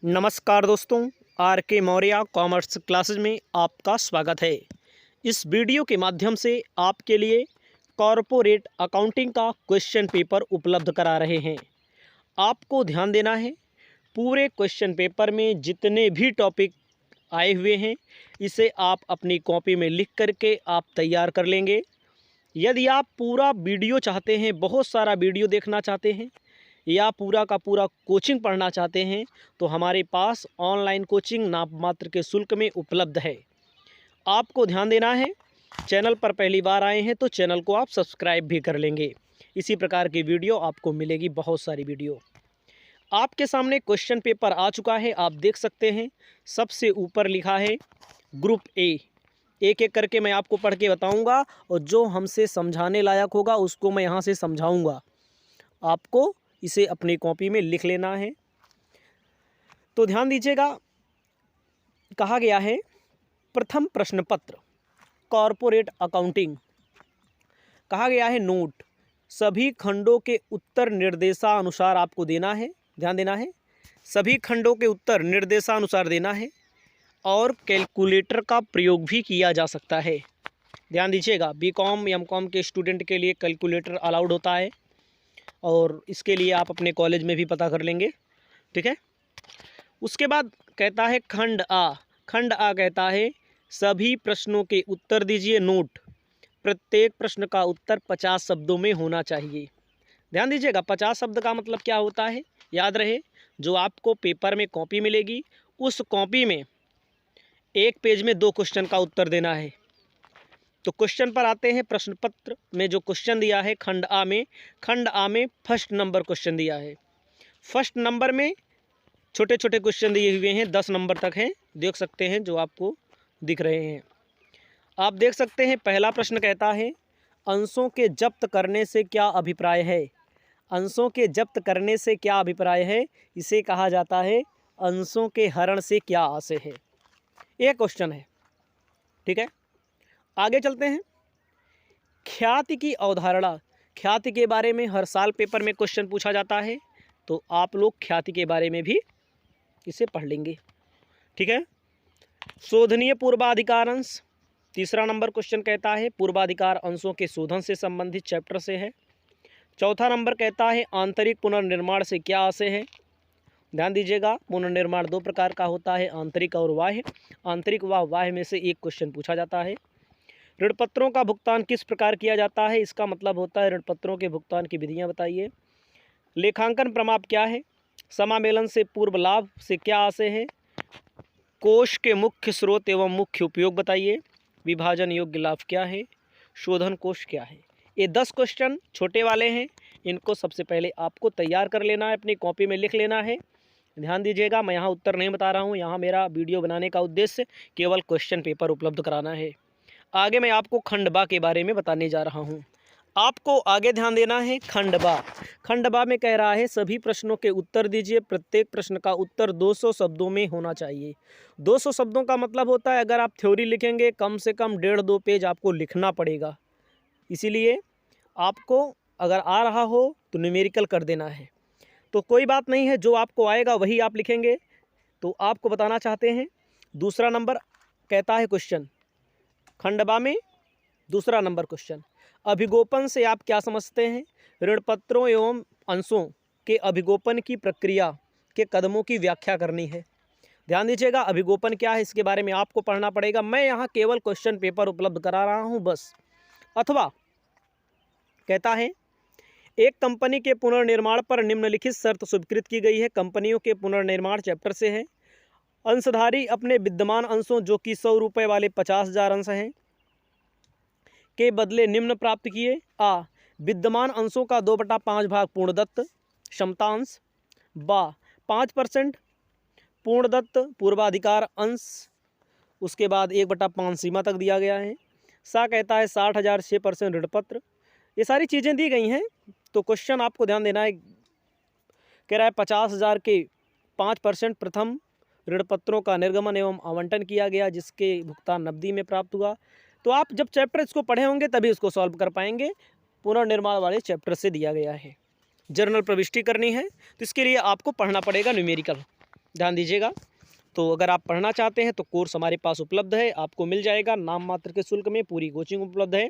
नमस्कार दोस्तों, आर के मौर्य कॉमर्स क्लासेज में आपका स्वागत है। इस वीडियो के माध्यम से आपके लिए कॉरपोरेट अकाउंटिंग का क्वेश्चन पेपर उपलब्ध करा रहे हैं। आपको ध्यान देना है, पूरे क्वेश्चन पेपर में जितने भी टॉपिक आए हुए हैं इसे आप अपनी कॉपी में लिख करके आप तैयार कर लेंगे। यदि आप पूरा वीडियो चाहते हैं, बहुत सारा वीडियो देखना चाहते हैं या पूरा का पूरा कोचिंग पढ़ना चाहते हैं तो हमारे पास ऑनलाइन कोचिंग नाम मात्र के शुल्क में उपलब्ध है। आपको ध्यान देना है, चैनल पर पहली बार आए हैं तो चैनल को आप सब्सक्राइब भी कर लेंगे। इसी प्रकार की वीडियो आपको मिलेगी, बहुत सारी वीडियो। आपके सामने क्वेश्चन पेपर आ चुका है, आप देख सकते हैं। सबसे ऊपर लिखा है ग्रुप ए। एक एक करके मैं आपको पढ़ के बताऊँगा और जो हमसे समझाने लायक होगा उसको मैं यहाँ से समझाऊँगा। आपको इसे अपनी कॉपी में लिख लेना है। तो ध्यान दीजिएगा, कहा गया है प्रथम प्रश्न पत्र कॉरपोरेट अकाउंटिंग। कहा गया है नोट, सभी खंडों के उत्तर निर्देशानुसार आपको देना है। ध्यान देना है, सभी खंडों के उत्तर निर्देशानुसार देना है और कैलकुलेटर का प्रयोग भी किया जा सकता है। ध्यान दीजिएगा, बीकॉम एमकॉम के स्टूडेंट के लिए कैलकुलेटर अलाउड होता है और इसके लिए आप अपने कॉलेज में भी पता कर लेंगे, ठीक है। उसके बाद कहता है खंड आ। खंड आ कहता है सभी प्रश्नों के उत्तर दीजिए। नोट, प्रत्येक प्रश्न का उत्तर 50 शब्दों में होना चाहिए। ध्यान दीजिएगा, 50 शब्द का मतलब क्या होता है, याद रहे, जो आपको पेपर में कॉपी मिलेगी उस कॉपी में एक पेज में 2 क्वेश्चन का उत्तर देना है। तो क्वेश्चन पर आते हैं। प्रश्न पत्र में जो क्वेश्चन दिया है खंड आ में फर्स्ट नंबर क्वेश्चन दिया है। फर्स्ट नंबर में छोटे छोटे क्वेश्चन दिए हुए हैं, 10 नंबर तक हैं, देख सकते हैं जो आपको दिख रहे हैं। आप देख सकते हैं पहला प्रश्न कहता है अंशों के जब्त करने से क्या अभिप्राय है। अंशों के जब्त करने से क्या अभिप्राय है, इसे कहा जाता है अंशों के हरण से क्या आशय है। एक क्वेश्चन है, ठीक है। आगे चलते हैं। ख्याति की अवधारणा। ख्याति के बारे में हर साल पेपर में क्वेश्चन पूछा जाता है, तो आप लोग ख्याति के बारे में भी इसे पढ़ लेंगे, ठीक है। शोधनीय पूर्वाधिकार अंश, तीसरा नंबर क्वेश्चन कहता है पूर्वाधिकार अंशों के शोधन से संबंधित चैप्टर से है। चौथा नंबर कहता है आंतरिक पुनर्निर्माण से क्या आशय है। ध्यान दीजिएगा, पुनर्निर्माण 2 प्रकार का होता है, आंतरिक और बाह्य। आंतरिक व बाह्य में से एक क्वेश्चन पूछा जाता है। ऋण पत्रों का भुगतान किस प्रकार किया जाता है, इसका मतलब होता है ऋण पत्रों के भुगतान की विधियां बताइए। लेखांकन प्रमाप क्या है। समामेलन से पूर्व लाभ से क्या आशय है। कोष के मुख्य स्रोत एवं मुख्य उपयोग बताइए। विभाजन योग्य लाभ क्या है। शोधन कोष क्या है। ये 10 क्वेश्चन छोटे वाले हैं, इनको सबसे पहले आपको तैयार कर लेना है, अपनी कॉपी में लिख लेना है। ध्यान दीजिएगा, मैं यहाँ उत्तर नहीं बता रहा हूँ, यहाँ मेरा वीडियो बनाने का उद्देश्य केवल क्वेश्चन पेपर उपलब्ध कराना है। आगे मैं आपको खंडबा के बारे में बताने जा रहा हूँ। आपको आगे ध्यान देना है। खंडबा, खंडबा में कह रहा है सभी प्रश्नों के उत्तर दीजिए। प्रत्येक प्रश्न का उत्तर 200 शब्दों में होना चाहिए। 200 शब्दों का मतलब होता है अगर आप थ्योरी लिखेंगे कम से कम 1.5-2 पेज आपको लिखना पड़ेगा। इसीलिए आपको अगर आ रहा हो तो न्यूमेरिकल कर देना है। तो कोई बात नहीं है, जो आपको आएगा वही आप लिखेंगे। तो आपको बताना चाहते हैं, दूसरा नंबर कहता है क्वेश्चन खंडबा में, दूसरा नंबर क्वेश्चन, अभिगोपन से आप क्या समझते हैं। ऋण पत्रों एवं अंशों के अभिगोपन की प्रक्रिया के कदमों की व्याख्या करनी है। ध्यान दीजिएगा, अभिगोपन क्या है इसके बारे में आपको पढ़ना पड़ेगा। मैं यहाँ केवल क्वेश्चन पेपर उपलब्ध करा रहा हूँ बस। अथवा कहता है एक कंपनी के पुनर्निर्माण पर निम्नलिखित शर्त स्वीकृत की गई है। कंपनियों के पुनर्निर्माण चैप्टर से है। अंशधारी अपने विद्यमान अंशों जो कि 100 रुपये वाले 50,000 अंश हैं के बदले निम्न प्राप्त किए। आ, विद्यमान अंशों का 2/5 भाग पूर्णदत्त क्षमतांश। बा, 5% पूर्णदत्त पूर्वाधिकार अंश, उसके बाद 1/5 सीमा तक दिया गया है। सा कहता है 60,000 6% ऋणपत्र। ये सारी चीज़ें दी गई हैं। तो क्वेश्चन आपको ध्यान देना है, कह रहा है 50,000 के 5% प्रथम ऋण पत्रों का निर्गमन एवं आवंटन किया गया जिसके भुगतान नकदी में प्राप्त हुआ। तो आप जब चैप्टर इसको पढ़े होंगे तभी इसको सॉल्व कर पाएंगे। पुनर्निर्माण वाले चैप्टर से दिया गया है। जर्नल प्रविष्टि करनी है तो इसके लिए आपको पढ़ना पड़ेगा न्यूमेरिकल। ध्यान दीजिएगा। तो अगर आप पढ़ना चाहते हैं तो कोर्स हमारे पास उपलब्ध है, आपको मिल जाएगा नाम मात्र के शुल्क में, पूरी कोचिंग उपलब्ध है।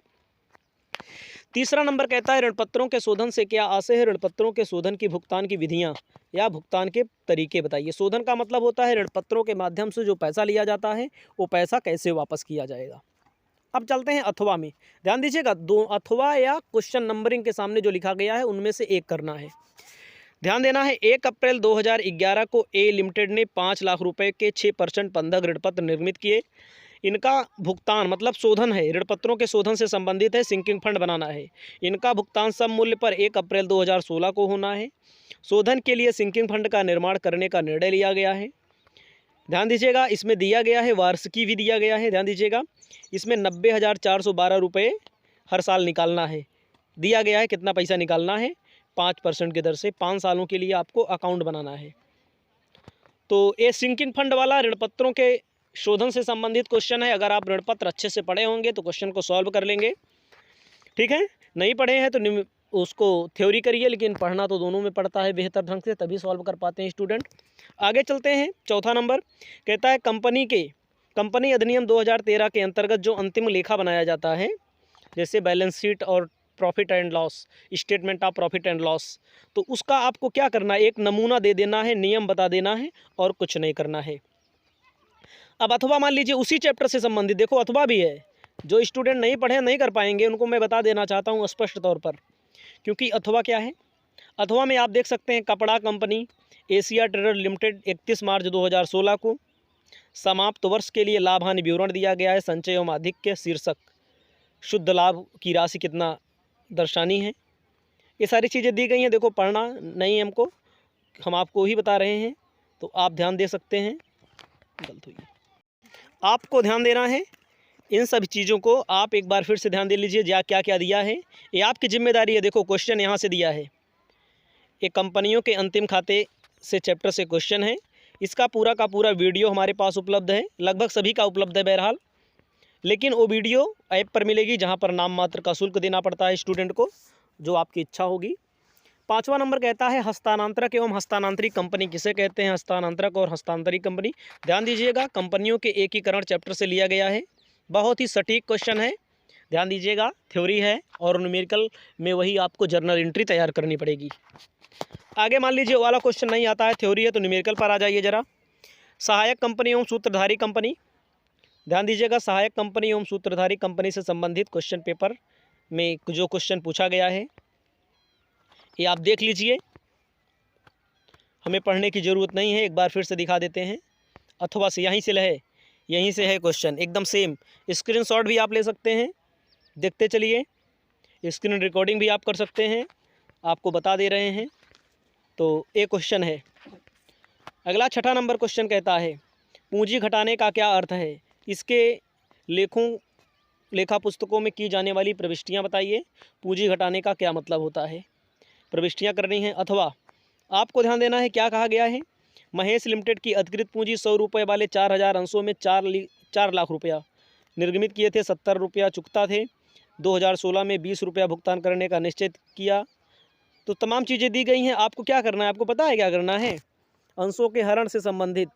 तीसरा नंबर कहता है ऋणपत्रों के शोधन से क्या आशय है? ऋणपत्रों के शोधन की भुगतान की विधियां या भुगतान के तरीके बताइए। शोधन का मतलब होता है ऋणपत्रों के माध्यम से जो पैसा लिया जाता है वो पैसा कैसे वापस किया जाएगा। अब चलते हैं अथवा में। ध्यान दीजिएगा, दो अथवा या क्वेश्चन नंबरिंग के सामने जो लिखा गया है उनमें से एक करना है। ध्यान देना है, 1 अप्रैल 2011 को ए लिमिटेड ने 5 लाख रुपए के 6% बंधक ऋणपत्र निर्मित किए। इनका भुगतान मतलब शोधन है, ऋणपत्रों के शोधन से संबंधित है, सिंकिंग फंड बनाना है। इनका भुगतान सब मूल्य पर 1 अप्रैल 2016 को होना है। शोधन के लिए सिंकिंग फंड का निर्माण करने का निर्णय लिया गया है। ध्यान दीजिएगा, इसमें दिया गया है वार्षिकी भी दिया गया है। ध्यान दीजिएगा, इसमें 90,412 रुपये हर साल निकालना है। दिया गया है कितना पैसा निकालना है, 5% की दर से 5 सालों के लिए आपको अकाउंट बनाना है। तो ये सिंकिंग फंड वाला ऋणपत्रों के शोधन से संबंधित क्वेश्चन है। अगर आप ऋणपत्र अच्छे से पढ़े होंगे तो क्वेश्चन को सॉल्व कर लेंगे, ठीक है। नहीं पढ़े हैं तो उसको थ्योरी करिए, लेकिन पढ़ना तो दोनों में पड़ता है बेहतर ढंग से, तभी सॉल्व कर पाते हैं स्टूडेंट। आगे चलते हैं, चौथा नंबर कहता है कंपनी अधिनियम 2013 के अंतर्गत जो अंतिम लेखा बनाया जाता है, जैसे बैलेंस शीट और profit and loss, statement of profit and loss, तो उसका आपको क्या करना है, एक नमूना दे देना है, नियम बता देना है और कुछ नहीं करना है। अब अथवा मान लीजिए उसी चैप्टर से संबंधित, देखो अथवा भी है, जो स्टूडेंट नहीं पढ़े नहीं कर पाएंगे उनको मैं बता देना चाहता हूँ स्पष्ट तौर पर, क्योंकि अथवा क्या है। अथवा में आप देख सकते हैं कपड़ा कंपनी एशिया ट्रेडर लिमिटेड 31 मार्च 2016 को समाप्त वर्ष के लिए लाभ हानि विवरण दिया गया है। संचय एवं आधिक्य शीर्षक, शुद्ध लाभ की राशि कितना दर्शानी है, ये सारी चीज़ें दी गई हैं। देखो पढ़ना नहीं है हमको, हम आपको ही बता रहे हैं, तो आप ध्यान दे सकते हैं। गलत हुई, आपको ध्यान देना है इन सभी चीज़ों को। आप एक बार फिर से ध्यान दे लीजिए क्या क्या दिया है, ये आपकी जिम्मेदारी है। देखो क्वेश्चन यहाँ से दिया है, ये कंपनियों के अंतिम खाते से चैप्टर से क्वेश्चन है। इसका पूरा का पूरा वीडियो हमारे पास उपलब्ध है, लगभग सभी का उपलब्ध है बहरहाल, लेकिन वो वीडियो ऐप पर मिलेगी जहाँ पर नाम मात्र का शुल्क देना पड़ता है स्टूडेंट को, जो आपकी इच्छा होगी। पाँचवा नंबर कहता है हस्तांतरक एवं हस्तांतरित कंपनी किसे कहते हैं? हस्तांतरक और हस्तांतरित कंपनी, ध्यान दीजिएगा, कंपनियों के एकीकरण चैप्टर से लिया गया है। बहुत ही सटीक क्वेश्चन है, ध्यान दीजिएगा, थ्योरी है और न्यूमेरिकल में वही आपको जर्नल एंट्री तैयार करनी पड़ेगी। आगे मान लीजिए वाला क्वेश्चन नहीं आता है, थ्योरी है, तो न्यूमेरिकल पर आ जाइए जरा। सहायक कंपनी एवं सूत्रधारी कंपनी, ध्यान दीजिएगा, सहायक कंपनी एवं सूत्रधारी कंपनी से संबंधित क्वेश्चन पेपर में जो क्वेश्चन पूछा गया है ये आप देख लीजिए, हमें पढ़ने की ज़रूरत नहीं है, एक बार फिर से दिखा देते हैं। अथवा से यहीं से है क्वेश्चन, एकदम सेम। स्क्रीनशॉट भी आप ले सकते हैं, देखते चलिए, स्क्रीन रिकॉर्डिंग भी आप कर सकते हैं, आपको बता दे रहे हैं। तो एक क्वेश्चन है। अगला 6ठा नंबर क्वेश्चन कहता है पूंजी घटाने का क्या अर्थ है? इसके लेखा पुस्तकों में की जाने वाली प्रविष्टियां बताइए। पूंजी घटाने का क्या मतलब होता है, प्रविष्टियां करनी है। अथवा आपको ध्यान देना है क्या कहा गया है, महेश लिमिटेड की अधिकृत पूंजी 100 रुपये वाले 4000 अंशों में 4 लाख रुपया निर्गमित किए थे, 70 रुपया चुकता थे। 2016 में 20 रुपया भुगतान करने का निश्चय किया। तो तमाम चीज़ें दी गई हैं, आपको क्या करना है, आपको पता है क्या करना है, अंशों के हरण से संबंधित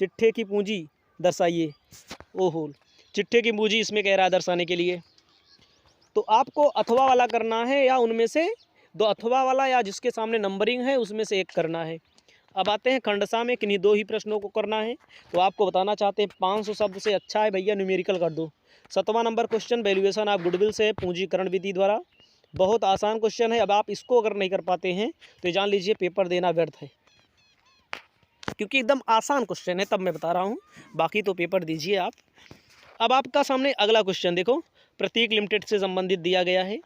चिट्ठे की पूंजी दर्शाइए। ओहो, चिट्ठे की पूंजी इसमें कह रहा है दर्शाने के लिए, तो आपको अथवा वाला करना है या उनमें से दो, अथवा वाला या जिसके सामने नंबरिंग है उसमें से एक करना है। अब आते हैं खंडसा में, किन्हीं 2 ही प्रश्नों को करना है। तो आपको बताना चाहते हैं 500 शब्द से अच्छा है भैया न्यूमेरिकल कर दो। 7वां number question valuation of goodwill से, पूंजीकरण विधि द्वारा, बहुत आसान क्वेश्चन है। अब आप इसको अगर नहीं कर पाते हैं तो जान लीजिए पेपर देना व्यर्थ है, क्योंकि एकदम आसान क्वेश्चन है, तब मैं बता रहा हूँ, बाकी तो पेपर दीजिए आप। अब आपका सामने अगला क्वेश्चन देखो, प्रतीक लिमिटेड से संबंधित दिया गया है।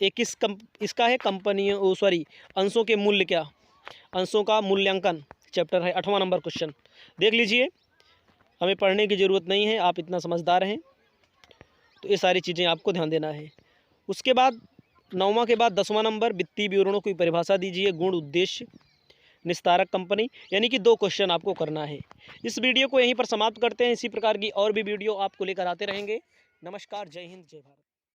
इसका है कंपनियों अंशों के मूल्य क्या, अंशों का मूल्यांकन चैप्टर है। 8वां नंबर क्वेश्चन देख लीजिए, हमें पढ़ने की ज़रूरत नहीं है, आप इतना समझदार हैं, तो ये सारी चीज़ें आपको ध्यान देना है। उसके बाद 9वां के बाद 10वां नंबर वित्तीय विवरणों की परिभाषा दीजिए, गुण उद्देश्य निस्तारक कंपनी, यानी कि 2 क्वेश्चन आपको करना है। इस वीडियो को यहीं पर समाप्त करते हैं, इसी प्रकार की और भी वीडियो आपको लेकर आते रहेंगे। नमस्कार, जय हिंद, जय भारत।